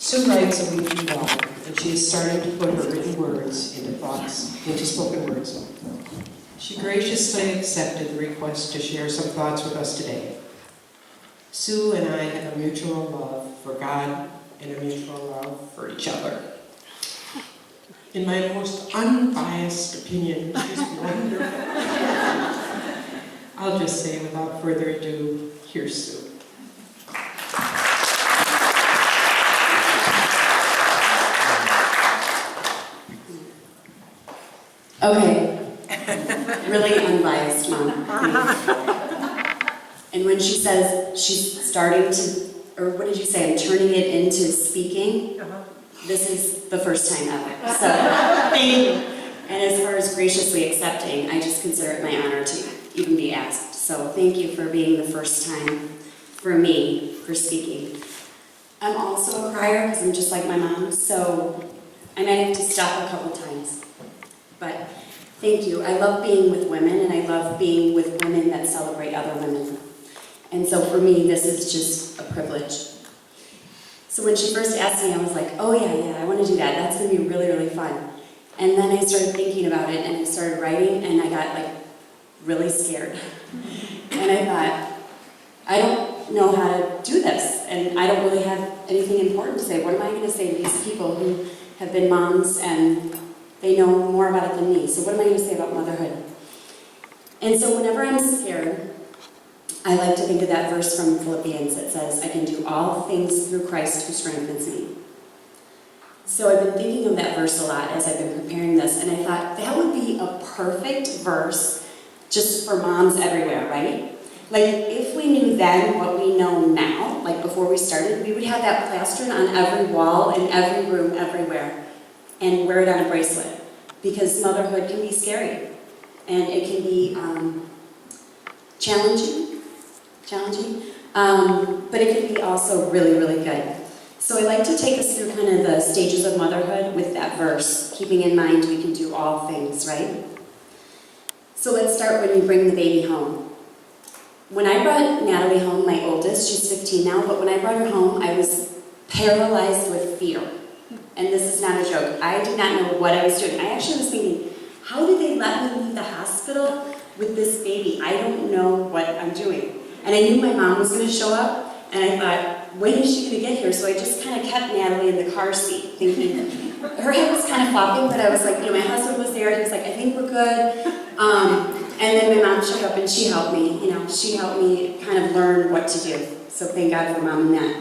Sue writes a weekly blog, and she is starting to put her written words into thoughts, into spoken words. She graciously accepted the request to share some thoughts with us today. Sue and I have a mutual love for God and a mutual love for each other. In my most unbiased opinion, she's wonderful. I'll just say, without further ado, here's Sue. Okay, really unbiased, Mom. And when she says she's starting to, or what did you say, I'm turning it into speaking, this is the first time ever. So, thank you. And as far as graciously accepting, I just consider it my honor to even be asked. So thank you for being the first time for me for speaking. I'm also a crier because I'm just like my mom, so I might have to stop a couple times. But thank you. I love being with women, and I love being with women that celebrate other women. And so for me, this is just a privilege. So when she first asked me, I was like, oh yeah, I want to do that. That's going to be really, really fun. And then I started thinking about it, and I started writing, and I got like really scared. And I thought, I don't know how to do this, and I don't really have anything important to say. What am I going to say to these people who have been moms and they know more about it than me? So what am I going to say about motherhood? And so whenever I'm scared, I like to think of that verse from Philippians that says, I can do all things through Christ who strengthens me. So I've been thinking of that verse a lot as I've been preparing this, and I thought that would be a perfect verse just for moms everywhere, right? Like, if we knew then what we know now, like before we started, we would have that plastered on every wall, in every room, everywhere, and wear it on a bracelet. Because motherhood can be scary, and it can be challenging, but it can be also really, really good. So I like to take us through kind of the stages of motherhood with that verse, keeping in mind we can do all things, right? So let's start when you bring the baby home. When I brought Natalie home, my oldest, she's 15 now, but when I brought her home, I was paralyzed with fear. And this is not a joke. I did not know what I was doing. I actually was thinking, how did they let me leave the hospital with this baby? I don't know what I'm doing. And I knew my mom was going to show up, and I thought, when is she going to get here? So I just kind of kept Natalie in the car seat, thinking, her head was kind of flopping, but I was like, my husband was there, he was like, I think we're good. And then my mom showed up and she helped me, she helped me kind of learn what to do. So thank God for Mom and that.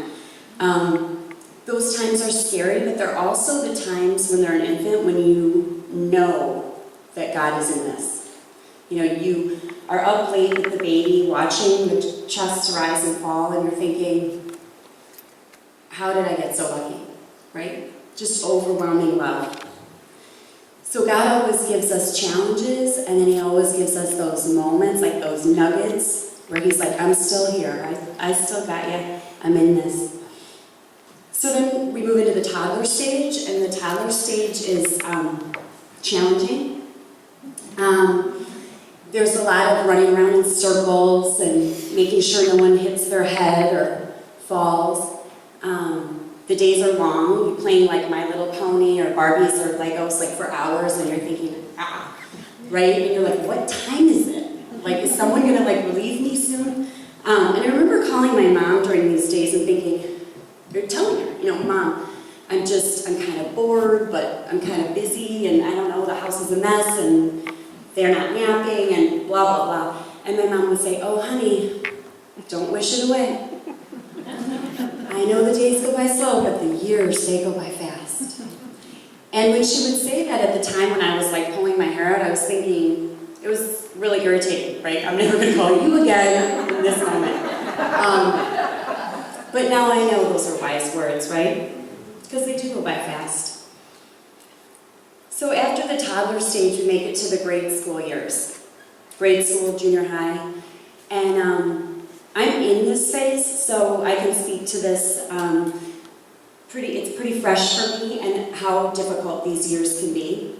Those times are scary, but they're also the times when they're an infant when you know that God is in this. You are up late with the baby, watching the chest rise and fall, and you're thinking, how did I get so lucky, right? Just overwhelming love. So God always gives us challenges, and then He always gives us those moments, like those nuggets, where He's like, I'm still here. I still got you. I'm in this. So then we move into the toddler stage, and the toddler stage is challenging. There's a lot of running around in circles and making sure no one hits their head or falls. The days are long. You're playing like My Little Pony or Barbies or Legos like for hours, and you're thinking, right? And you're like, what time is it? Like, is someone gonna like relieve me soon? And I remember calling my mom during these days and thinking, you're telling her, Mom, I'm kind of bored, but I'm kind of busy, and I don't know, the house is a mess, and they're not napping, and blah, blah, blah. And my mom would say, oh, honey, don't wish it away. I know the days go by slow, but the years, they go by fast. And when she would say that at the time when I was like pulling my hair out, I was thinking, it was really irritating, right? I'm never gonna call you again in this moment. But now I know those are wise words, right? Because they do go by fast. So after the toddler stage, we make it to the grade school years. Grade school, junior high. And I'm in this phase, so I can speak to this. It's pretty fresh for me and how difficult these years can be.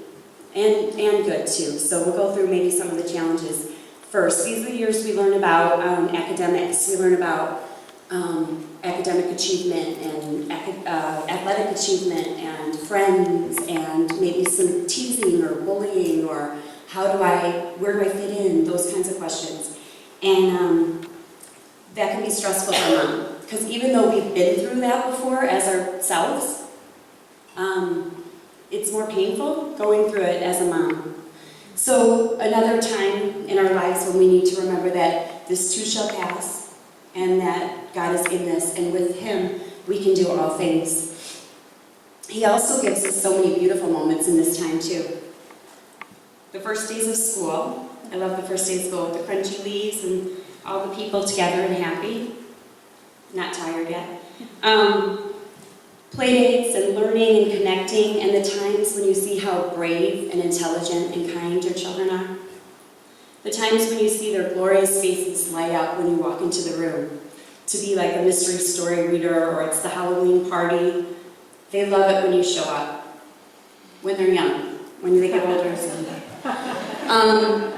And good too. So we'll go through maybe some of the challenges first. These are the years we learn about academics. We learn about academic achievement and athletic athletic achievement and friends and maybe some teasing or bullying or where do I fit in, those kinds of questions. And that can be stressful for mom, because even though we've been through that before as ourselves, it's more painful going through it as a mom. So another time in our lives when we need to remember that this too shall pass, and that God is in this, and with Him we can do all things. He also gives us so many beautiful moments in this time too. The first days of school. I love the first day of school with the crunchy leaves and all the people together and happy. Not tired yet. Play dates and learning and connecting, and the times when you see how brave and intelligent and kind your children are. The times when you see their glorious faces light up when you walk into the room, to be like a mystery story reader, or it's the Halloween party. They love it when you show up, when they're young, when they get older.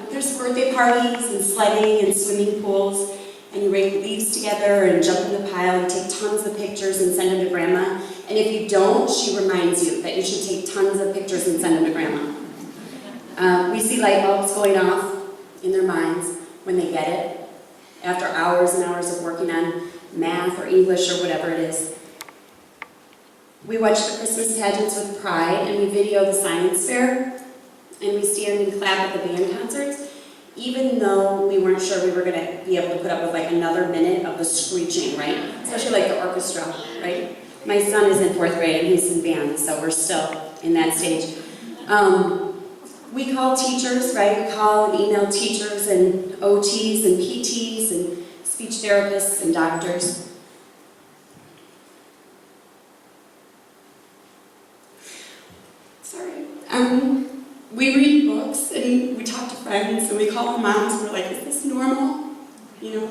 There's birthday parties and sledding and swimming pools, and you rake leaves together and jump in the pile. You take tons of pictures and send them to Grandma. And if you don't, she reminds you that you should take tons of pictures and send them to Grandma. We see light bulbs going off in their minds when they get it, after hours and hours of working on math or English or whatever it is. We watch the Christmas pageants with pride, and we video the science fair, and we stand and clap at the band concerts, even though we weren't sure we were going to be able to put up with like another minute of the screeching, right? Especially like the orchestra, right? My son is in 4th grade and he's in band, so we're still in that stage. We call teachers, right? We call and email teachers and OTs and PTs and speech therapists and doctors. Sorry. We read books and we talk to friends and we call our moms and we're like, is this normal? You know,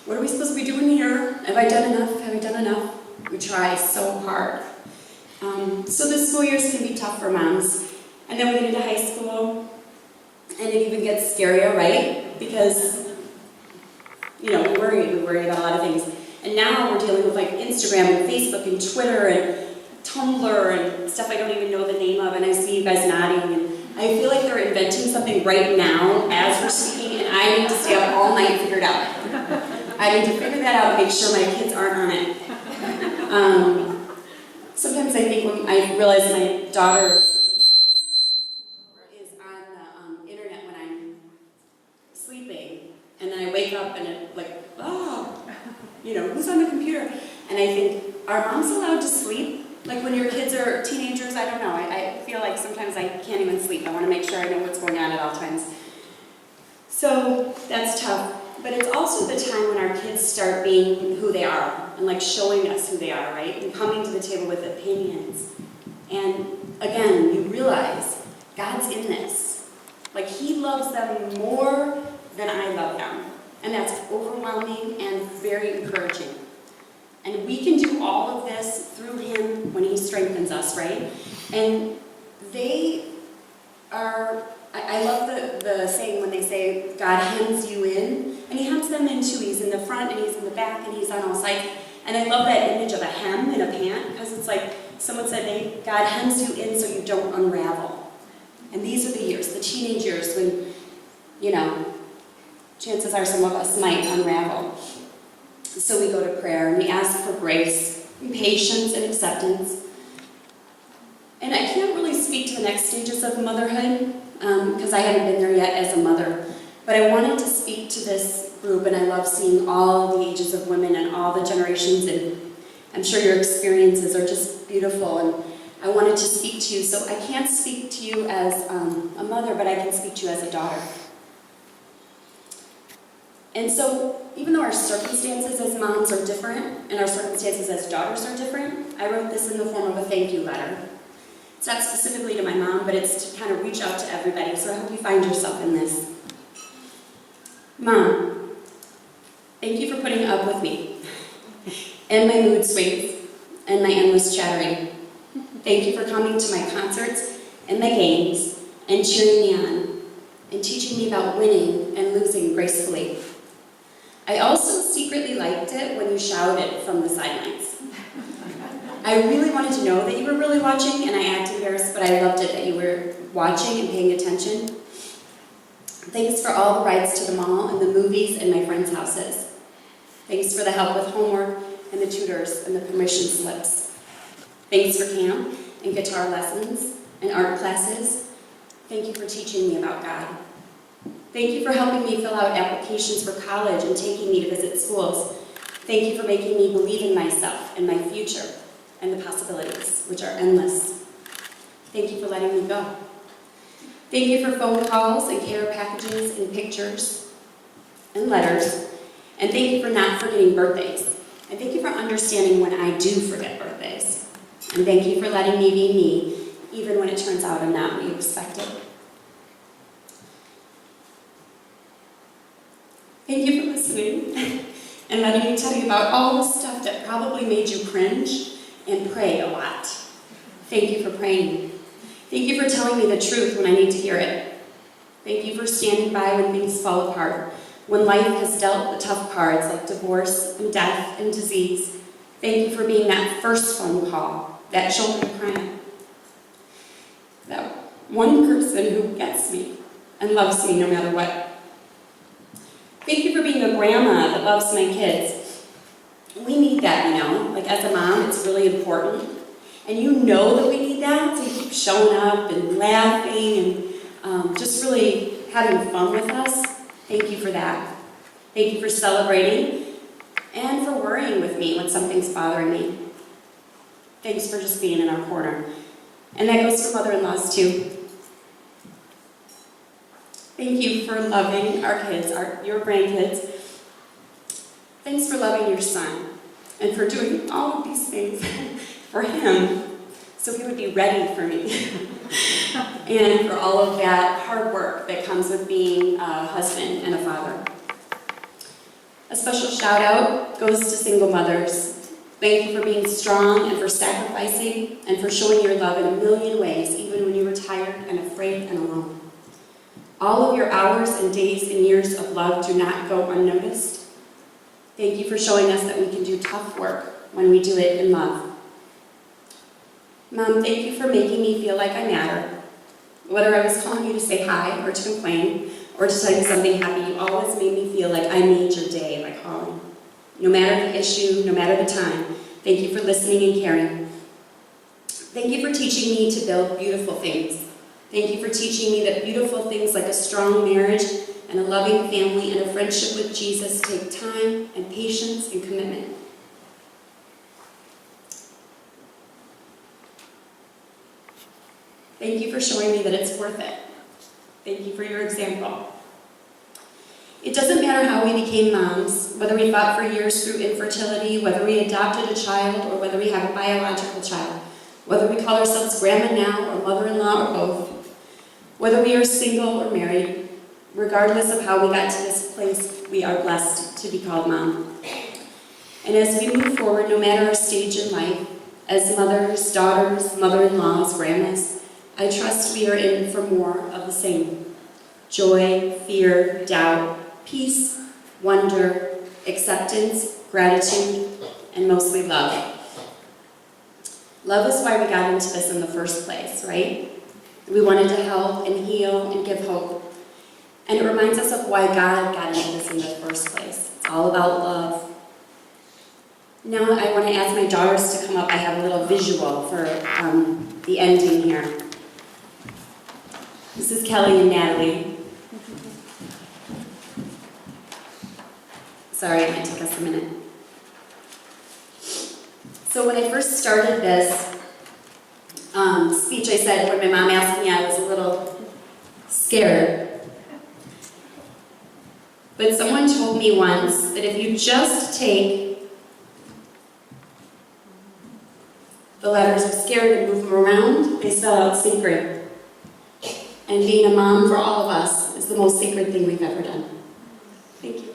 what are we supposed to be doing here? Have I done enough? Have I done enough? We try so hard. So the school years can be tough for moms. And then we get into high school and it even gets scarier, right? Because, you know, we worry about a lot of things. And now we're dealing with like Instagram and Facebook and Twitter and Tumblr and stuff I don't even know the name of, and I see you guys nodding, and I feel like they're inventing something right now as we're speaking, and I need to stay up all night and figure it out. I need to figure that out and make sure my kids aren't on it. Sometimes I think when I realize my daughter is on the internet when I'm sleeping, and then I wake up and it's like, oh, you know, who's on the computer? And I think, are moms allowed to sleep? Like when your kids are teenagers, I don't know. I feel like sometimes I can't even sleep. I want to make sure I know what's going on at all times. So that's tough. But it's also the time when our kids start being who they are and like showing us who they are, right? And coming to the table with opinions. And again, you realize God's in this. Like He loves them more than I love them. And that's overwhelming and very encouraging. And we can do all of this through Him when He strengthens us, right? And they are, I love the saying when they say God hems you in, and He hems them in too. He's in the front and He's in the back and He's on all sides. And I love that image of a hem in a pant, because it's like someone said, God hems you in so you don't unravel. And these are the years, the teenage years, when, you know, chances are some of us might unravel. So we go to prayer and we ask for grace, and patience, and acceptance. And I can't really speak to the next stages of motherhood because I haven't been there yet as a mother. But I wanted to speak to this group, and I love seeing all the ages of women and all the generations, and I'm sure your experiences are just beautiful. And I wanted to speak to you. So I can't speak to you as a mother, but I can speak to you as a daughter. And so, even though our circumstances as moms are different, and our circumstances as daughters are different, I wrote this in the form of a thank you letter. It's not specifically to my mom, but it's to kind of reach out to everybody, so I hope you find yourself in this. Mom, thank you for putting up with me, and my mood swings, and my endless chattering. Thank you for coming to my concerts and my games, and cheering me on, and teaching me about winning and losing gracefully. I also secretly liked it when you shouted from the sidelines. I really wanted to know that you were really watching, and I act embarrassed, but I loved it that you were watching and paying attention. Thanks for all the rides to the mall and the movies and my friends' houses. Thanks for the help with homework and the tutors and the permission slips. Thanks for camp and guitar lessons and art classes. Thank you for teaching me about God. Thank you for helping me fill out applications for college and taking me to visit schools. Thank you for making me believe in myself and my future and the possibilities, which are endless. Thank you for letting me go. Thank you for phone calls and care packages and pictures and letters. And thank you for not forgetting birthdays. And thank you for understanding when I do forget birthdays. And thank you for letting me be me, even when it turns out I'm not what you expected. Thank you for listening and letting me tell you about all the stuff that probably made you cringe and pray a lot. Thank you for praying. Thank you for telling me the truth when I need to hear it. Thank you for standing by when things fall apart, when life has dealt the tough cards like divorce and death and disease. Thank you for being that first phone call, that shoulder crying, that one person who gets me and loves me no matter what. Thank you for being a grandma that loves my kids. We need that, you know. Like, as a mom, it's really important. And you know that we need that, so you keep showing up and laughing and just really having fun with us. Thank you for that. Thank you for celebrating and for worrying with me when something's bothering me. Thanks for just being in our corner. And that goes for mother-in-laws too. Thank you for loving our kids, your grandkids. Thanks for loving your son and for doing all of these things for him so he would be ready for me. And for all of that hard work that comes with being a husband and a father. A special shout out goes to single mothers. Thank you for being strong and for sacrificing and for showing your love in a million ways, even when you were tired and afraid and alone. All of your hours and days and years of love do not go unnoticed. Thank you for showing us that we can do tough work when we do it in love. Mom, thank you for making me feel like I matter. Whether I was calling you to say hi or to complain or to tell you something happy, you always made me feel like I made your day by calling. No matter the issue, no matter the time, thank you for listening and caring. Thank you for teaching me to build beautiful things. Thank you for teaching me that beautiful things like a strong marriage and a loving family and a friendship with Jesus take time and patience and commitment. Thank you for showing me that it's worth it. Thank you for your example. It doesn't matter how we became moms, whether we fought for years through infertility, whether we adopted a child, or whether we have a biological child, whether we call ourselves grandma now or mother-in-law or both, whether we are single or married, regardless of how we got to this place, we are blessed to be called mom. And as we move forward, no matter our stage in life, as mothers, daughters, mother-in-laws, grandmas, I trust we are in for more of the same. Joy, fear, doubt, peace, wonder, acceptance, gratitude, and mostly love. Love is why we got into this in the first place, right? We wanted to help and heal and give hope. And it reminds us of why God got into this in the first place. It's all about love. Now I want to ask my daughters to come up. I have a little visual for the ending here. This is Kelly and Natalie. Sorry, it might take us a minute. So when I first started this speech, I said, when my mom asked me, I was a little scared. But someone told me once that if you just take the letters of scared and move them around, they spell out sacred. And being a mom for all of us is the most sacred thing we've ever done. Thank you.